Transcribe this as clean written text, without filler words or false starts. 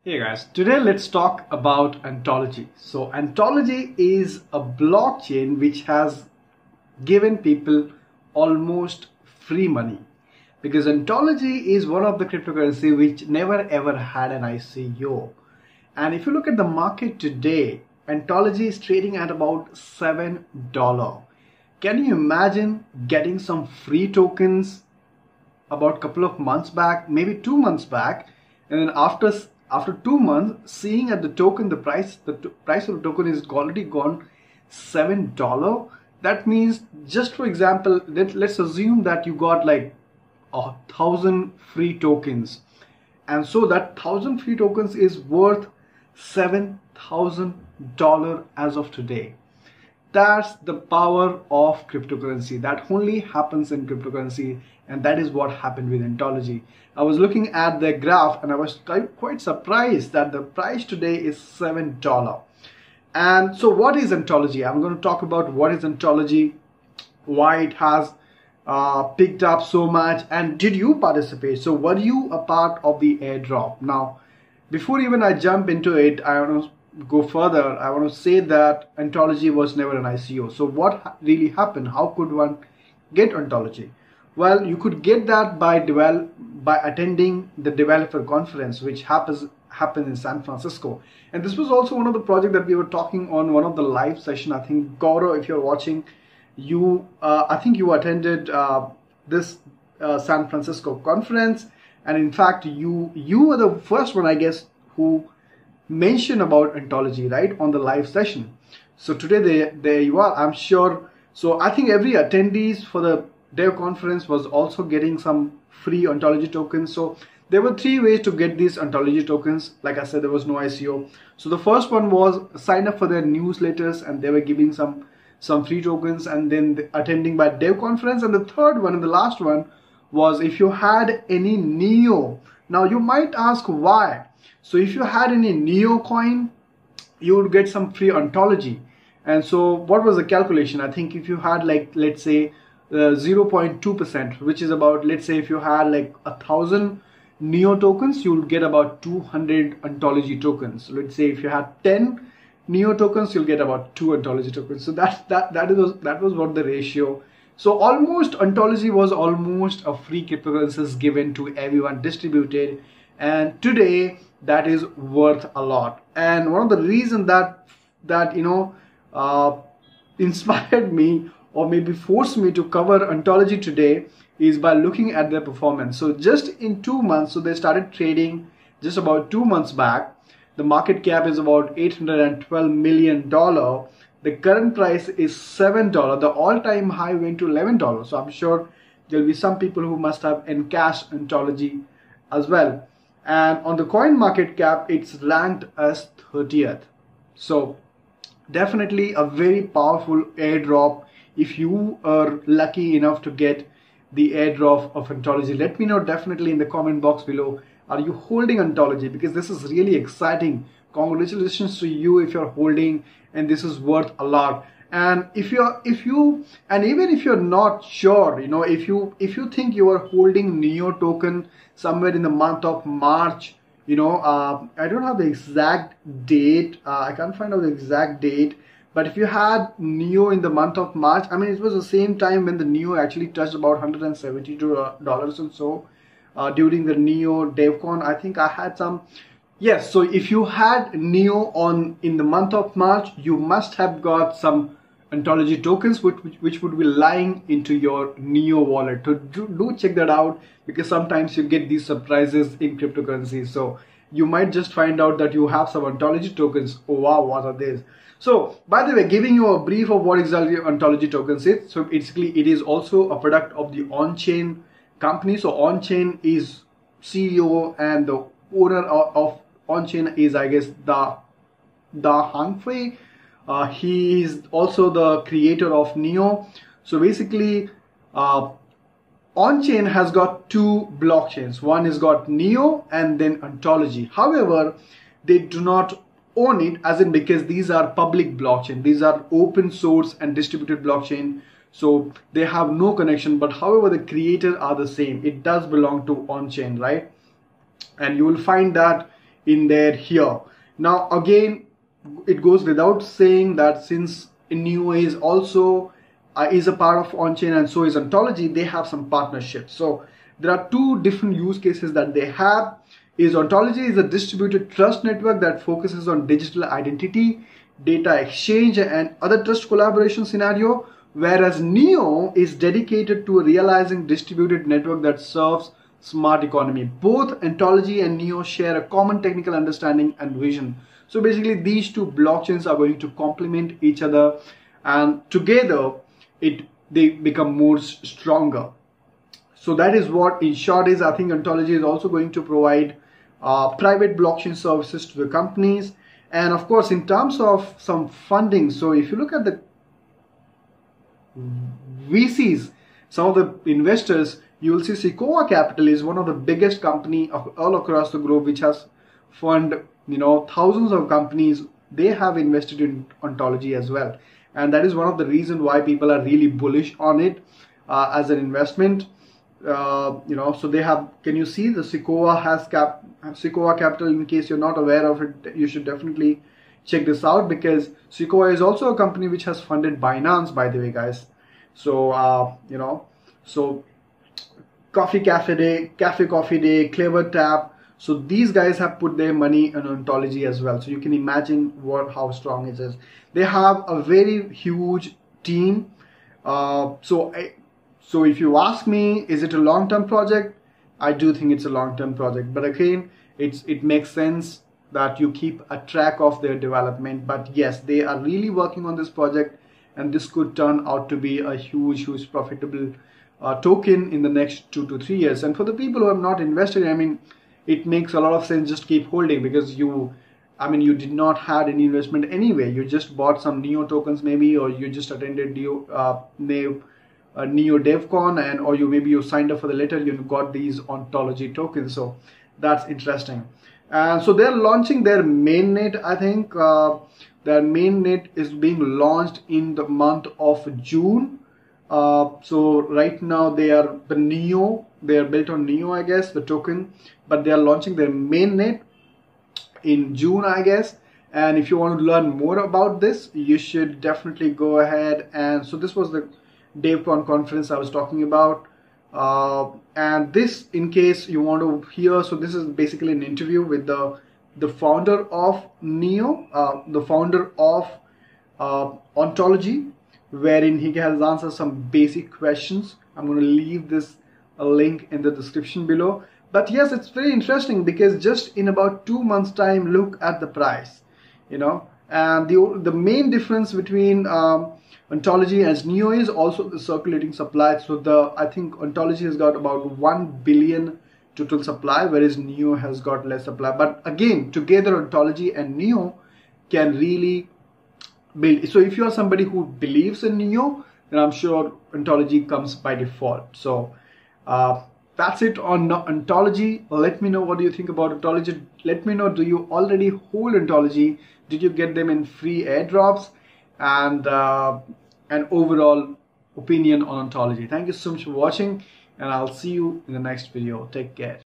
Hey guys, today let's talk about Ontology. So Ontology is a blockchain which has given people almost free money because Ontology is one of the cryptocurrency which never ever had an ICO. And if you look at the market today, Ontology is trading at about $7. Can you imagine getting some free tokens about a couple of months back, maybe 2 months back, and then after 2 months, seeing at the token, the price of the token is already gone $7. That means, just for example, let's assume that you got like 1,000 free tokens, and so that 1,000 free tokens is worth $7,000 as of today. That's the power of cryptocurrency. That only happens in cryptocurrency, and that is what happened with Ontology. I was looking at the graph and I was quite surprised that the price today is $7. And so what is Ontology? I'm going to talk about what is Ontology, why it has picked up so much, and did you participate? So were you a part of the airdrop? Now, before even I jump into it, I want to go further. I want to say that Ontology was never an ICO. So what really happened? How could one get Ontology? Well, you could get that by attending the developer conference, which happened in San Francisco. And this was also one of the projects that we were talking on one of the live session. I think Gaurav, if you're watching, I think you attended this San Francisco conference, and in fact, you were the first one, I guess, who mentioned about Ontology, right, on the live session. So today there you are, I'm sure. So I think every attendees for the Dev conference was also getting some free Ontology tokens. So there were 3 ways to get these Ontology tokens. Like I said, there was no ICO. So the first one was sign up for their newsletters, and they were giving some free tokens, and then attending by Dev conference. And the third one and the last one was if you had any NEO. Now you might ask why. So if you had any NEO coin, you would get some free Ontology. And so what was the calculation? I think if you had, like, let's say 0.2%, which is about, let's say if you had like 1,000 NEO tokens, you'll get about 200 Ontology tokens. So let's say if you had 10 NEO tokens, you'll get about 2 Ontology tokens. So that was what the ratio. So almost Ontology was almost a free cryptocurrencies given to everyone, distributed, and today that is worth a lot. And one of the reasons that inspired me, or maybe forced me to cover Ontology today, is by looking at their performance. So just in 2 months, so they started trading just about 2 months back. The market cap is about $812 million. The current price is $7. The all-time high went to $11. So I'm sure there'll be some people who must have encashed Ontology as well. And on the coin market cap, it's ranked as 30th. So definitely a very powerful airdrop. If you are lucky enough to get the airdrop of Ontology, let me know definitely in the comment box below. Are you holding Ontology? Because this is really exciting. Congratulations to you if you're holding, and this is worth a lot. And even if you're not sure, if you think you are holding NEO token somewhere in the month of March, I don't have the exact date. I can't find out the exact date. But if you had NEO in the month of March, I mean, it was the same time when the NEO actually touched about $172 and so during the NEO DevCon. I think I had some. Yes, so if you had NEO in the month of March, you must have got some Ontology tokens which would be lying into your NEO wallet. So do check that out, because sometimes you get these surprises in cryptocurrency. So you might just find out that you have some Ontology tokens. Oh wow, what are these? So by the way, giving you a brief of what exactly Ontology tokens is. So basically it is also a product of the On-Chain company. So On-Chain is CEO, and the owner of On-Chain is, I guess, Da Hongfei. He is also the creator of NEO. So basically, On-Chain has got 2 blockchains. One has got NEO and then Ontology. However, they do not own it, as in, because these are public blockchain. These are open source and distributed blockchain. So they have no connection. But however, the creators are the same. It does belong to On-Chain, right? And you will find that in there here. Now again, it goes without saying that since Neo is also is a part of on-chain and so is Ontology, they have some partnerships. So there are two different use cases that they have. Is Ontology is a distributed trust network that focuses on digital identity, data exchange and other trust collaboration scenario, whereas Neo is dedicated to realizing distributed network that serves smart economy. Both Ontology and Neo share a common technical understanding and vision. So basically these two blockchains are going to complement each other, and together they become more stronger. So that is what in short is. I think Ontology is also going to provide private blockchain services to the companies. And of course, in terms of some funding, so if you look at the VCs, some of the investors, you will see Sequoia Capital is one of the biggest company all across the globe, which has funded thousands of companies. They have invested in Ontology as well, and that is one of the reasons why people are really bullish on it as an investment. So they have, can you see the Sequoia Capital? In case you're not aware of it, you should definitely check this out, because Sequoia is also a company which has funded Binance, by the way, guys. So so Coffee Day, Clever Tap. So these guys have put their money in Ontology as well. So you can imagine how strong it is. They have a very huge team. So if you ask me, is it a long-term project? I do think it's a long-term project. But again, it makes sense that you keep a track of their development. But yes, they are really working on this project, and this could turn out to be a huge profitable token in the next 2 to 3 years. And for the people who have not invested, I mean, it makes a lot of sense. Just keep holding, because you did not have any investment anyway. You just bought some Neo tokens maybe, or you just attended Neo DevCon, or maybe you signed up for the letter, you got these Ontology tokens. So that's interesting. So they're launching their mainnet. I think their mainnet is being launched in the month of June. So right now they are built on Neo, I guess, the token, but they are launching their mainnet in June, I guess. And if you want to learn more about this, you should definitely go ahead. And so this was the DevCon conference I was talking about, and this, in case you want to hear, so this is basically an interview with the founder of Neo, the founder of Ontology, wherein he has answered some basic questions. I'm going to leave this link in the description below. But yes, it's very interesting, because just in about 2 months time, look at the price, and the main difference between Ontology and Neo is also the circulating supply. So I think Ontology has got about 1 billion total supply, whereas Neo has got less supply. But again, together Ontology and Neo can really build. So if you are somebody who believes in Neo, then I'm sure Ontology comes by default. So that's it on Ontology. Let me know what do you think about Ontology. Let me know, do you already hold Ontology? Did you get them in free airdrops? And an overall opinion on Ontology. Thank you so much for watching, and I'll see you in the next video. Take care.